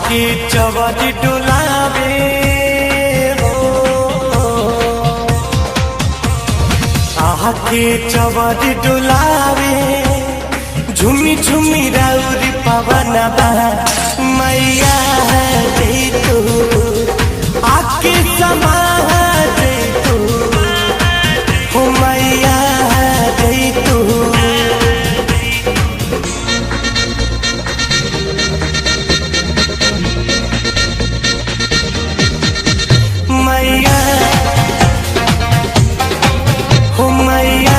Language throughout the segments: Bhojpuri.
आके चवर डुलावे हो, आके चवर डुलावे, झुमी झुमी राउरी पवन बा मैया दे तू, आके समा दे तू हो मैया दे तू। मैया हो मैया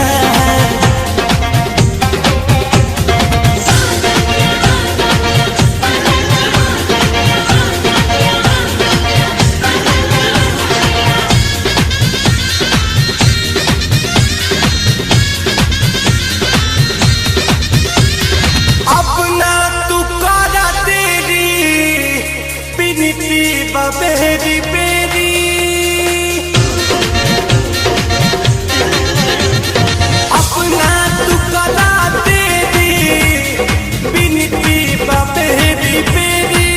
अपना तू करा तेरी बिनती बबेरी बेरी, अपना तू करा तेरी बिनती बबेरी बेरी,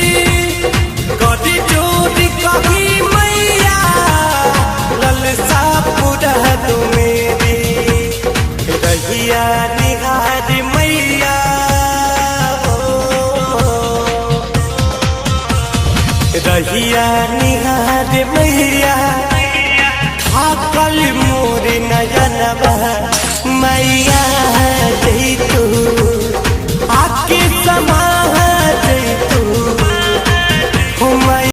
कदी जोड़ी कभी मैया ललसा पूरा तू मेरी, रहिया निहार मैया रहिया निहार मैया।